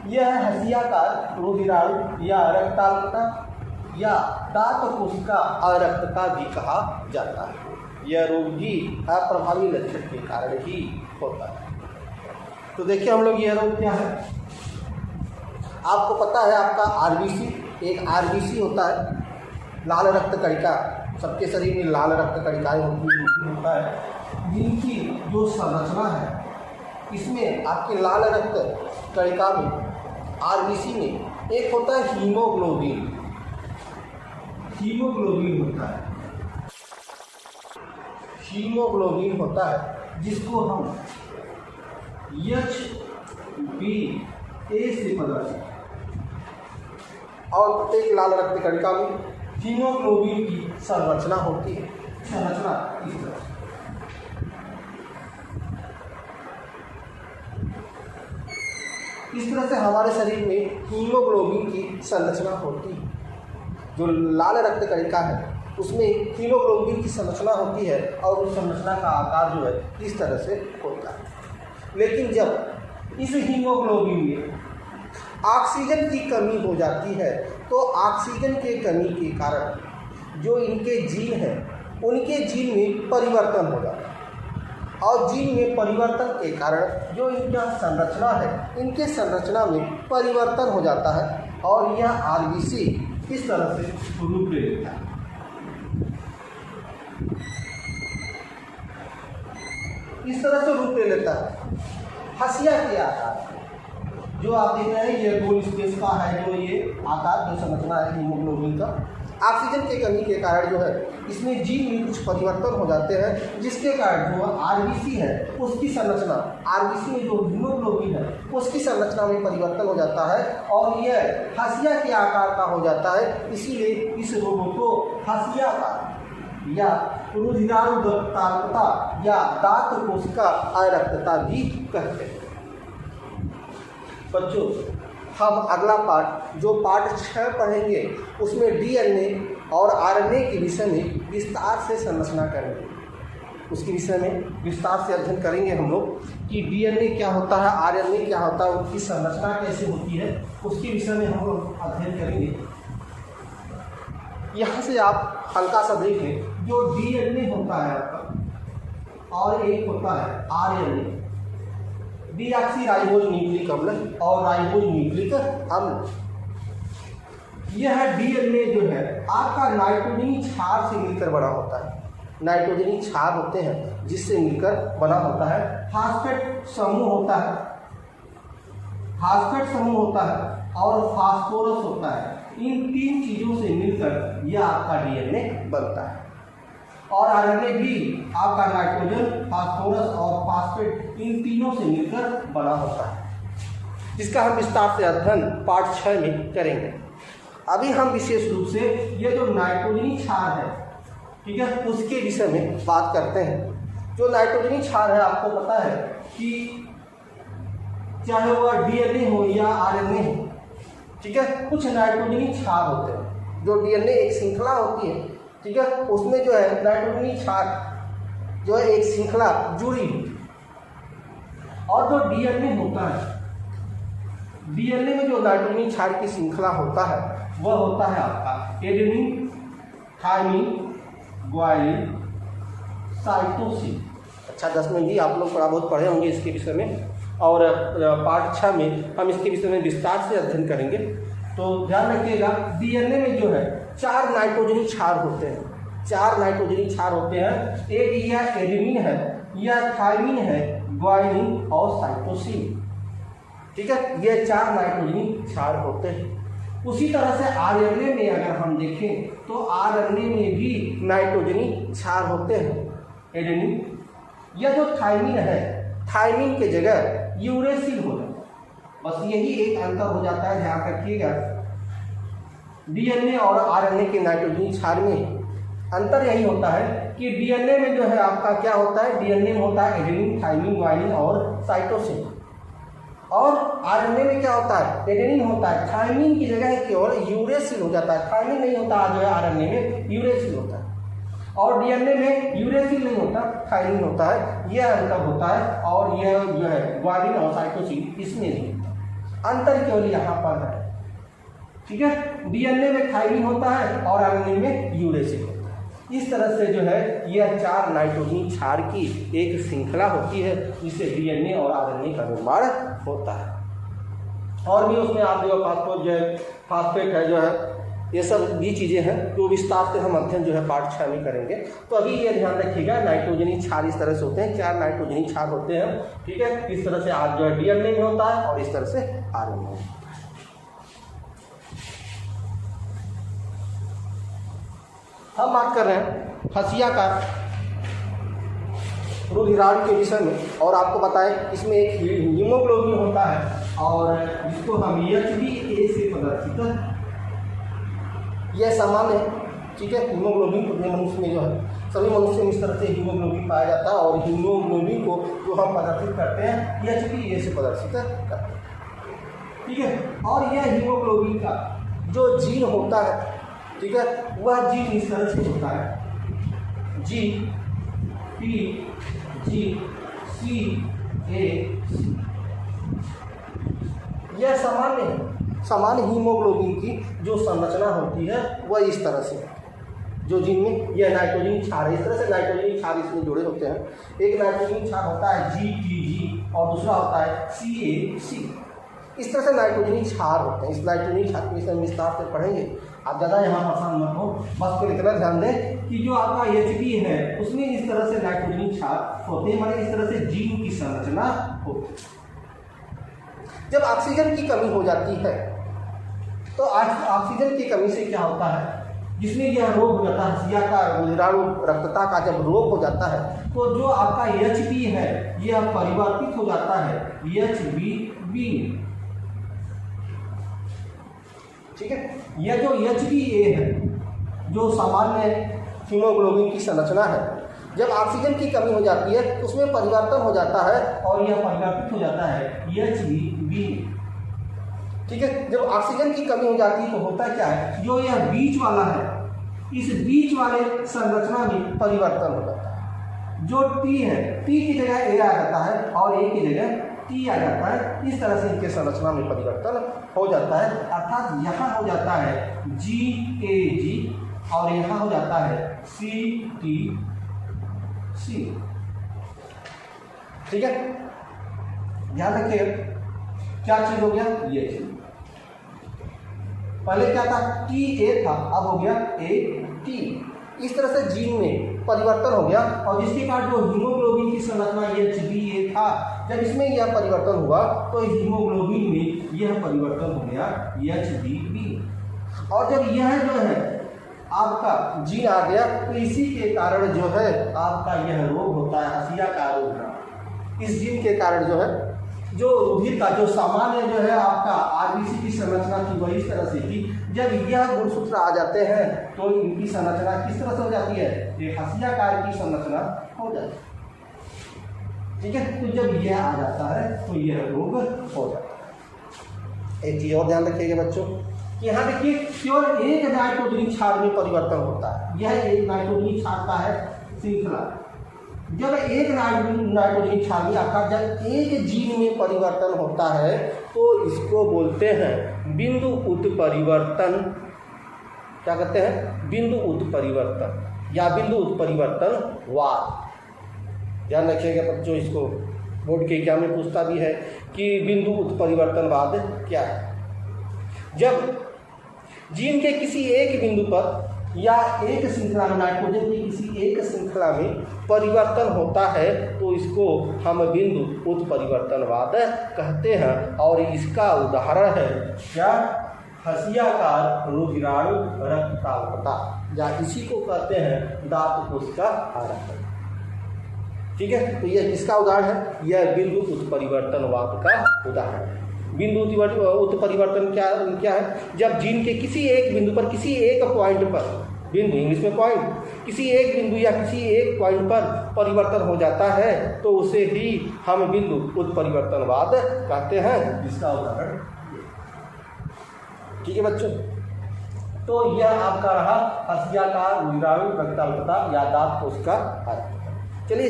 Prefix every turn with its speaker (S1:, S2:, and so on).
S1: यह हसियाकार रुधिराणु या रक्ताल्पता या दात कोशिका अरक्तता भी कहा जाता है। यह रोग भी अप्रभावी लक्षण के कारण ही होता है। तो देखिए हम लोग यह रोग क्या है, आपको पता है आपका आरबीसी, एक आरबीसी होता है, लाल रक्त कणिका, सबके शरीर में लाल रक्त कणिकाएँ होता है, जिनकी जो संरचना है इसमें आपके लाल रक्त कणिका में आरबीसी में एक होता है हीमोग्लोबिन, हीमोग्लोबिन होता है, हीमोग्लोबिन होता है जिसको हम HbA से प्रदर्शित हैं। और प्रत्येक लाल रक्त कणिका में हीमोग्लोबिन की संरचना होती है। संरचना इस तरह से, इस तरह से हमारे शरीर में हीमोग्लोबिन की संरचना होती है। जो लाल रक्त कणिका है उसमें हीमोग्लोबिन की संरचना होती है और उस संरचना का आकार जो है इस तरह से होता है। लेकिन जब इस हीमोग्लोबिन में ऑक्सीजन की कमी हो जाती है तो ऑक्सीजन के कमी के कारण जो इनके जीन हैं उनके जीन में परिवर्तन हो जाता है और जीन में परिवर्तन के कारण जो इनका संरचना है इनके संरचना में परिवर्तन हो जाता है और यह आरबीसी इस तरह से रूप ले लेता है। इस तरह से रूप ले लेता है हसिया के आकार, जो आप देख रहे हैं ये गोल स्पेस का है, जो ये आकार जो संरचना है हीमोग्लोबिन का। ऑक्सीजन की कमी के कारण जो है इसमें जीन में कुछ परिवर्तन हो जाते हैं जिसके कारण जो आरबीसी है उसकी संरचना, आरबीसी में जो हीमोग्लोबिन है उसकी संरचना में परिवर्तन हो जाता है और यह हसिया के आकार का हो जाता है। इसीलिए इस रोग को हसिया का या रुधिराणु रक्ताल्पता या दात कोशिका अरक्तता भी कहते हैं। बच्चों हम अगला पार्ट जो पार्ट 6 पढ़ेंगे उसमें डीएनए और आरएनए के विषय में विस्तार से संरचना करेंगे। उसके विषय में विस्तार से अध्ययन करेंगे हम लोग कि डीएनए क्या होता है, आरएनए क्या होता है, उसकी संरचना कैसे होती है, उसके विषय में हम लोग अध्ययन करेंगे। यहाँ से आप हल्का सा देख लें, जो डीएनए होता है आपका और एक होता है आरएनए, डीऑक्सीराइबोज न्यूक्लिक अम्ल और राइबोज न्यूक्लिक अम्ल। यह डीएनए जो है आपका नाइट्रोजनी क्षार से मिलकर बना होता है। नाइट्रोजनी क्षार होते हैं जिससे मिलकर बना होता है। फास्फेट समूह होता है, फास्फेट समूह होता है और फास्फोरस होता है। इन 3 चीज़ों से मिलकर यह आपका डीएनए बनता है। और आरएनए भी आपका नाइट्रोजन, फास्फोरस और फास्फेट इन तीनों से मिलकर बना होता है, जिसका हम विस्तार से अध्ययन पार्ट 6 में करेंगे। अभी हम विशेष रूप से ये जो नाइट्रोजनी क्षार है, ठीक है, उसके विषय में बात करते हैं। जो नाइट्रोजनी क्षार है आपको पता है कि चाहे वह डीएनए हो या आरएनए हो, ठीक है, कुछ नाइट्रोजनी क्षार होते हैं। जो डीएनए एक श्रृंखला होती है, ठीक है, उसमें जो है नाइट्रोजनी क्षार जो है एक श्रृंखला जुड़ी होती है। और जो डीएनए होता है, डीएनए में जो नाइट्रोजनी क्षार की श्रृंखला होता है वह होता है आपका एडेनिन, थाइमिन, ग्वानिन, साइटोसिन। अच्छा 10 में भी आप लोग थोड़ा बहुत पढ़े होंगे इसके विषय में, और पार्ट 6 में हम इसके विषय में विस्तार से अध्ययन करेंगे। तो ध्यान रखिएगा, डीएनए में जो है 4 नाइट्रोजनी क्षार होते हैं। 4 नाइट्रोजनी क्षार होते हैं। एक या एडेनिन है, या थाइमिन है, ग्वानिन और साइटोसिन, ठीक है, ये 4 नाइट्रोजनी क्षार होते हैं। उसी तरह से आरएनए में अगर हम देखें तो आरएनए में भी नाइट्रोजनी क्षार होते हैं। एडेनिन या जो थाइमिन है, थाइमिन के जगह यूरेसिल हो जाता है। बस यही एक अंतर हो जाता है, ध्यान रखिएगा। डीएनए और आरएनए के नाइट्रोजनी क्षार में अंतर यही होता है कि डीएनए में जो है आपका क्या होता है, डीएनए में होता है एडेनिन, थाइमिन, ग्वानिन और साइटोसिन। और आरएनए में क्या होता है, एडेनिन होता है, थाइमिन की जगह केवल यूरेसिल हो जाता है। थाइमिन नहीं होता जो है आरएनए में, यूरेसिल होता है। और डीएनए में यूरेसिल नहीं होता, थाइमिन होता है। यह अंतर होता है। और यह जो है ग्वानिन और साइटोसिन इसमें नहीं होता। अंतर केवल यहाँ पर है। ठीक है, डीएनए में थायमिन होता है और आरएनए में यूरेसिल होता है। इस तरह से जो है यह 4 नाइट्रोजन क्षार की एक श्रृंखला होती है जिससे डीएनए और आरएनए का निर्माण होता है। और भी उसमें आप जो फास्फेट है जो है, ये सब भी चीज़ें हैं जो विस्तार से हम अध्ययन जो है पार्ट 6 में करेंगे। तो अभी ये ध्यान रखिएगा, नाइट्रोजनी क्षार इस तरह से होते हैं, 4 नाइट्रोजनी क्षार होते हैं। ठीक है, इस तरह से आज जो है डीएनए में होता है और इस तरह से आरएनए में होता है। हम बात कर रहे हैं हसिया का रुधिराणु के विषय में, और आपको बताएं इसमें एक हीमोग्लोबिन होता है और जिसको हम HbA से प्रदर्शित, यह सामान्य है। ठीक है, हीमोग्लोबिन को मनुष्य में जो है सभी मनुष्य में इस तरह से हीमोग्लोबिन पाया जाता है और हीमोग्लोबिन को जो हम प्रदर्शित करते हैं HbA से प्रदर्शित करते हैं। ठीक है, और यह हीमोग्लोबिन का जो जीन होता है, ठीक है, वह जीन इस तरह से होता है GPGCA। यह सामान्य हीमोग्लोबिन की जो संरचना होती है वह इस तरह से, जो जिनमें यह नाइट्रोजन क्षार है, इस तरह से नाइट्रोजन क्षार इसमें जुड़े होते हैं। एक नाइट्रोजन क्षार होता है GPG और दूसरा होता है CAC। इस तरह से नाइट्रोजनी क्षार होते हैं। इस नाइट्रोजनी क्षार के विषय में विस्तार से पढ़ेंगे, आप ज़्यादा यहाँ परेशान मत हो, बस फिर इतना ध्यान दें कि जो आपका HB है उसमें इस तरह से नाइट्रोजनी क्षार होते हैं, माने इस तरह से जीन की संरचना होती है। जब ऑक्सीजन की कमी हो जाती है तो ऑक्सीजन की कमी से क्या होता है, जिसमें यह रोग हो जाता है, हसिया का रुधिराणु रक्तता का जब रोग हो जाता है तो जो आपका HB है यह परिवर्तित हो जाता है HBB। ठीक है, यह जो HbA है जो सामान्य हीमोग्लोबिन की संरचना है, जब ऑक्सीजन की कमी हो जाती है तो उसमें परिवर्तन हो जाता है और यह परिवर्तित हो जाता है HbB। ठीक है, जब ऑक्सीजन की कमी हो जाती है तो होता क्या है, जो यह बीच वाला है इस बीच वाले संरचना में परिवर्तन हो जाता है। जो T है, T की जगह A आ जाता है और A की जगह T आ जाता है। इस तरह से इनके संरचना में परिवर्तन हो जाता है, अर्थात यहाँ हो जाता है GAG और यहाँ हो जाता है CTC। ठीक है, ध्यान रखिए क्या चीज हो गया, ये चीज पहले क्या था TA था, अब हो गया AT। इस तरह से जीन में परिवर्तन हो गया और जिसके कारण जो हीमोग्लोबिन की संरचना HbA था, जब इसमें यह परिवर्तन हुआ तो हीमोग्लोबिन में यह परिवर्तन हो गया HbB। और जब यह जो है आपका जीन आ गया तो इसी के कारण जो है आपका यह रोग होता है, हसिया का रोग। इस जीन के कारण जो है जो रुधिर का जो सामान्य जो है आपका RBC की संरचना थी वह इस तरह से थी, जब यह गुणसूत्र आ जाते हैं तो इनकी संरचना किस तरह से हो जाती है, एक हसियाकार की संरचना हो जाती है। ठीक है, तो जब यह आ जाता है तो यह रोग हो जाता है। एक चीज और ध्यान रखिएगा बच्चों, यहाँ देखिए केवल एक नाइट्रोजन क्षार में परिवर्तन होता है, यह एक नाइट्रोजन क्षार का है श्रृंखला। जब एक नाइट्रोजन क्षार में अर्थात जब एक जीन में परिवर्तन होता है तो इसको बोलते हैं बिंदु उत्परिवर्तन। क्या कहते हैं, बिंदु उत्परिवर्तन या बिंदु उत्परिवर्तनवाद। ध्यान रखिएगा बच्चों, इसको बोर्ड के एग्जाम में पूछता भी है कि बिंदु उत्परिवर्तनवाद क्या है। जब जीन के किसी एक बिंदु पर या एक श्रृंखला में, नाइट्रोजन की किसी एक श्रृंखला में परिवर्तन होता है तो इसको हम बिंदु उत्परिवर्तनवाद कहते हैं। और इसका उदाहरण है क्या, हसियाकार रुधिराणु रक्तताल्पता, या इसी को कहते हैं दांत कोशिका आरंभ। ठीक है, तो यह किसका उदाहरण है, यह बिंदु उत्परिवर्तनवाद का उदाहरण है। बिंदु उत्परिवर्तन क्या है, जब जीन के किसी एक बिंदु पर, किसी एक पॉइंट पर, बिंदु इंग्लिश में पॉइंट, किसी एक बिंदु या किसी एक पॉइंट पर परिवर्तन हो जाता है तो उसे ही हम बिंदु उत्परिवर्तनवाद कहते हैं, जिसका उदाहरण। ठीक है बच्चों, तो यह आपका रहा हसियाकार रुधिराणु रक्तताल्पता या दांत कोशिका आरंभ। चलिए